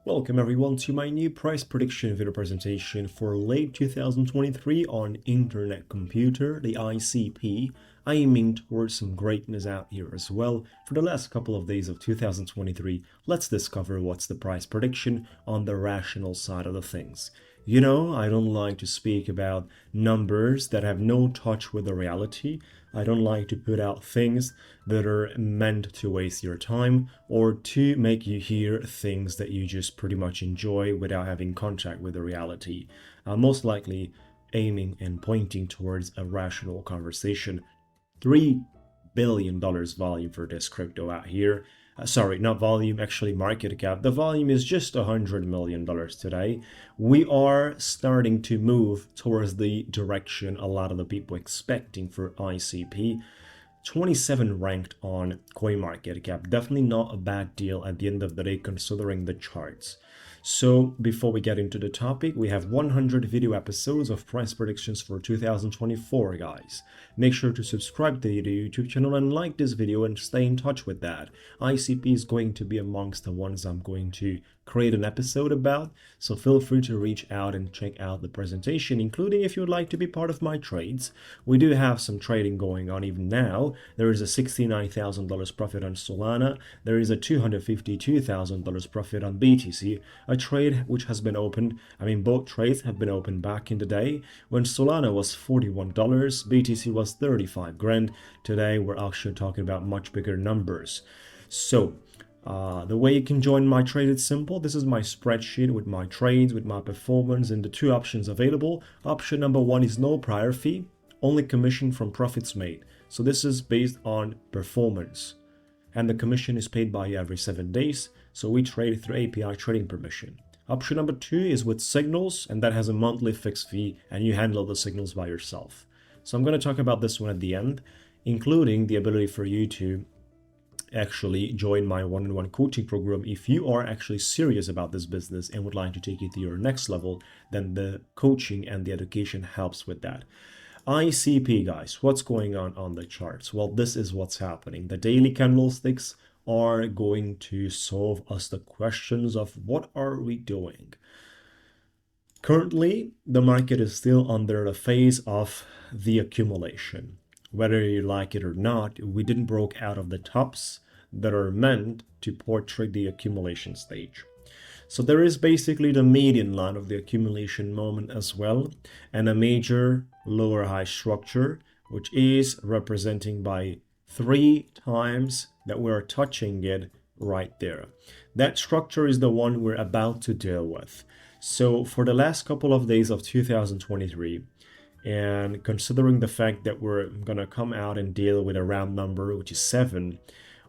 Welcome everyone to my new price prediction video presentation for late 2023 on Internet Computer, the ICP, aiming towards some greatness out here as well. For the last couple of days of 2023, let's discover what's the price prediction on the rational side of the things. You know, I don't like to speak about numbers that have no touch with the reality. I don't like to put out things that are meant to waste your time or to make you hear things that you just pretty much enjoy without having contact with the reality. I'm most likely aiming and pointing towards a rational conversation. $3 billion volume for this crypto out here. Sorry, not volume, actually market cap. The volume is just $100 million today. We are starting to move towards the direction a lot of the people expecting for ICP. 27 ranked on CoinMarketCap. Definitely not a bad deal at the end of the day considering the charts. So before we get into the topic, we have 100 video episodes of price predictions for 2024, guys. Make sure to subscribe to the YouTube channel and like this video and stay in touch with that. ICP is going to be amongst the ones I'm going to create an episode about, so feel free to reach out and check out the presentation, including if you would like to be part of my trades. We do have some trading going on even now. There is a $69,000 profit on Solana. There is a $252,000 profit on BTC, a trade which has been opened. Both trades have been opened back in the day when Solana was $41, BTC was 35 grand. Today we're actually talking about much bigger numbers. So the way you can join my trade is simple. This is my spreadsheet with my trades, with my performance, and the two options available. Option number one is no prior fee, only commission from profits made. So this is based on performance, and the commission is paid by you every 7 days. So we trade through API trading permission. Option number two is with signals, and that has a monthly fixed fee, and you handle the signals by yourself. So I'm going to talk about this one at the end, including the ability for you to actually join my one-on-one coaching program. If you are actually serious about this business and would like to take it to your next level, then the coaching and the education helps with that. ICP, guys, what's going on the charts? Well, this is what's happening. The daily candlesticks are going to solve us the questions of what are we doing. Currently, the market is still under the phase of the accumulation. Whether you like it or not, we didn't break out of the tops that are meant to portray the accumulation stage. So there is basically the median line of the accumulation moment as well, and a major lower high structure, which is representing by 3 times that we're touching it right there. That structure is the one we're about to deal with. So for the last couple of days of 2023, and considering the fact that we're gonna come out and deal with a round number, which is 7,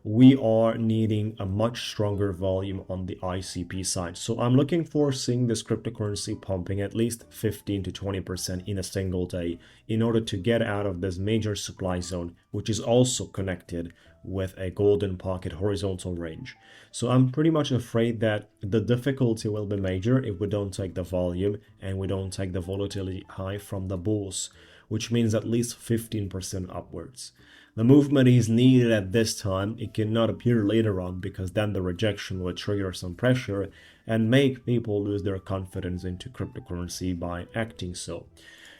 we are needing a much stronger volume on the ICP side. So I'm looking for seeing this cryptocurrency pumping at least 15 to 20% in a single day in order to get out of this major supply zone, which is also connected with a golden pocket horizontal range. So I'm pretty much afraid that the difficulty will be major if we don't take the volume and we don't take the volatility high from the bulls, which means at least 15% upwards. The movement is needed at this time. It cannot appear later on, because then the rejection will trigger some pressure and make people lose their confidence into cryptocurrency by acting so.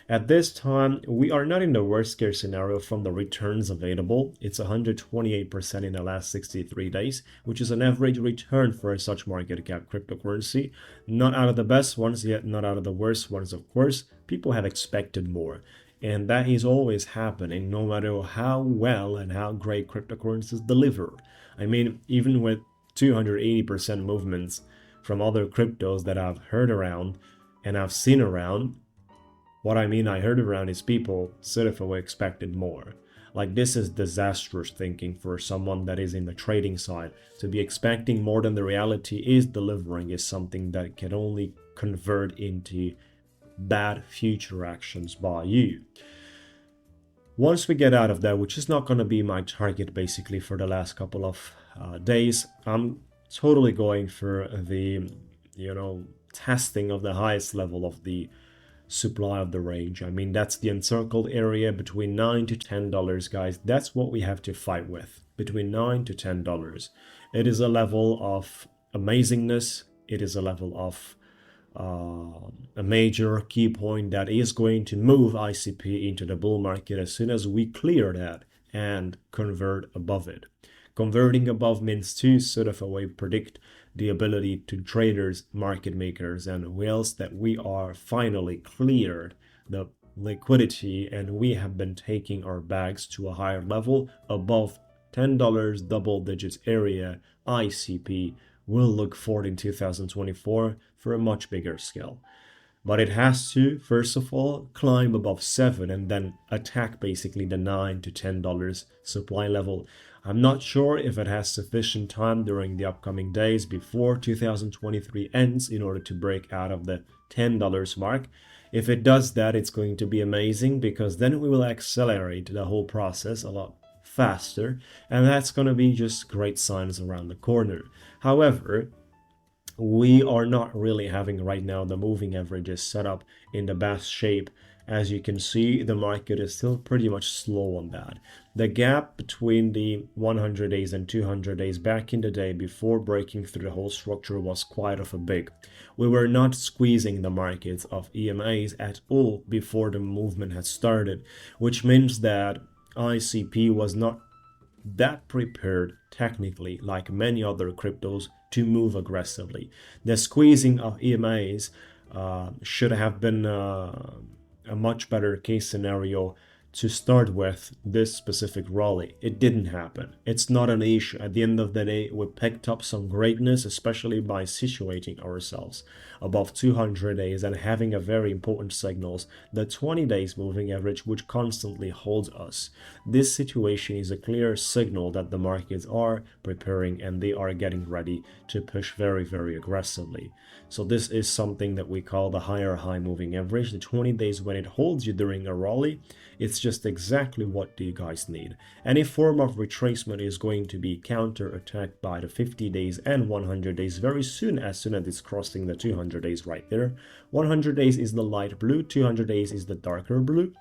At this time, we are not in the worst case scenario from the returns available. It's 128% in the last 63 days, which is an average return for such market cap cryptocurrency. Not out of the best ones, yet not out of the worst ones, of course. People have expected more. And that is always happening, no matter how well and how great cryptocurrencies deliver. Even with 280% movements from other cryptos that I've heard around and I've seen around, I heard around is people certifiably expected more. Like, this is disastrous thinking for someone that is in the trading side. To be expecting more than the reality is delivering is something that can only convert into bad future actions by you. Once we get out of that, which is not going to be my target basically for the last couple of days, I'm totally going for the testing of the highest level of the supply of the range. That's the encircled area between $9 to $10, guys. That's what we have to fight with, between $9 to $10. It is a level of amazingness it is a level of a major key point that is going to move ICP into the bull market as soon as we clear that and convert above it. Converting above means to sort of a way predict the ability to traders, market makers, and whales that we are finally cleared the liquidity and we have been taking our bags to a higher level above $10 double digits area. ICP will look forward in 2024 for a much bigger scale. But it has to, first of all, climb above 7 and then attack basically the $9 to $10 supply level. I'm not sure if it has sufficient time during the upcoming days before 2023 ends in order to break out of the $10 mark. If it does that, it's going to be amazing because then we will accelerate the whole process a lot faster, and that's going to be just great signs around the corner. However, we are not really having right now the moving averages set up in the best shape. As you can see, the market is still pretty much slow on that. The gap between the 100 days and 200 days back in the day before breaking through the whole structure was quite of a big. We were not squeezing the markets of EMAs at all before the movement had started, which means that ICP was not that prepared technically like many other cryptos to move aggressively. The squeezing of EMAs should have been a much better case scenario to start with this specific rally. It didn't happen. It's not an issue. At the end of the day, we picked up some greatness, especially by situating ourselves above 200 days and having a very important signals, the 20 days moving average, which constantly holds us. This situation is a clear signal that the markets are preparing and they are getting ready to push very, very aggressively. So this is something that we call the higher high moving average. The 20 days when it holds you during a rally, it's just exactly what you guys need. Any form of retracement is going to be counter-attacked by the 50 days and 100 days very soon as it's crossing the 200 days right there. 100 days is the light blue, 200 days is the darker blue.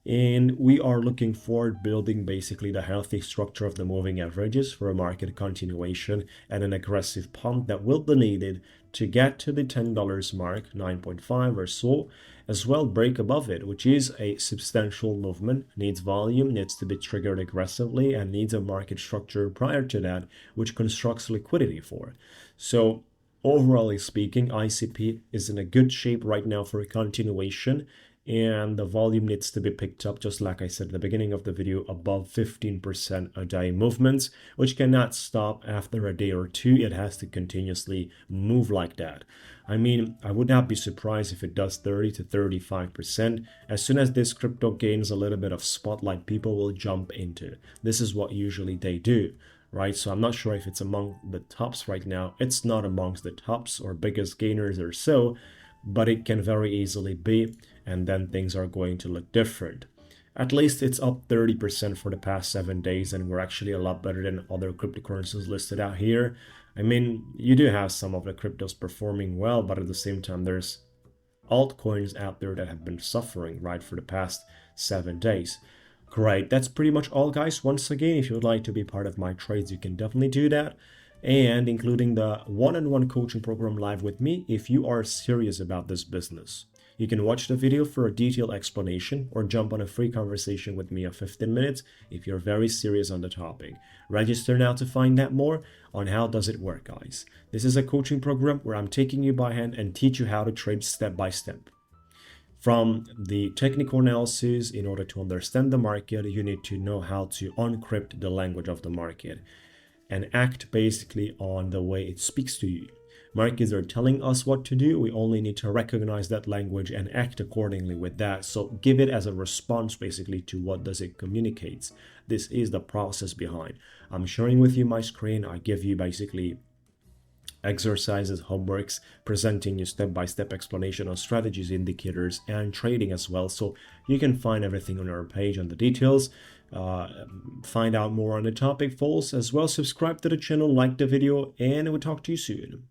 And we are looking forward building basically the healthy structure of the moving averages for a market continuation and an aggressive pump that will be needed to get to the $10 mark, 9.5 or so, as well break above it, which is a substantial movement, needs volume, needs to be triggered aggressively, and needs a market structure prior to that, which constructs liquidity for it. So overall speaking, ICP is in a good shape right now for a continuation, and the volume needs to be picked up, just like I said at the beginning of the video, above 15% a day movements, which cannot stop after a day or two. It has to continuously move like that. I mean, I would not be surprised if it does 30 to 35%. As soon as this crypto gains a little bit of spotlight, people will jump into it. This is what usually they do, right? So I'm not sure if it's among the tops right now. It's not amongst the tops or biggest gainers or so, but it can very easily be, and then things are going to look different. At least it's up 30% for the past 7 days, and we're actually a lot better than other cryptocurrencies listed out here. I mean, you do have some of the cryptos performing well, but at the same time, there's altcoins out there that have been suffering, right, for the past 7 days. Great, that's pretty much all, guys. Once again, if you would like to be part of my trades, you can definitely do that. And including the one-on-one coaching program live with me if you are serious about this business. You can watch the video for a detailed explanation or jump on a free conversation with me of 15 minutes if you're very serious on the topic. Register now to find out more on how does it work, guys. This is a coaching program where I'm taking you by hand and teach you how to trade step by step. From the technical analysis, in order to understand the market, you need to know how to uncrypt the language of the market and act basically on the way it speaks to you. Markets are telling us what to do. We only need to recognize that language and act accordingly with that. So give it as a response basically to what does it communicates. This is the process behind. I'm sharing with you my screen. I give you basically exercises, homeworks, presenting you step-by-step explanation on strategies, indicators, and trading as well. So you can find everything on our page on the details. Find out more on the topic, folks, as well. Subscribe to the channel, like the video, and we'll talk to you soon.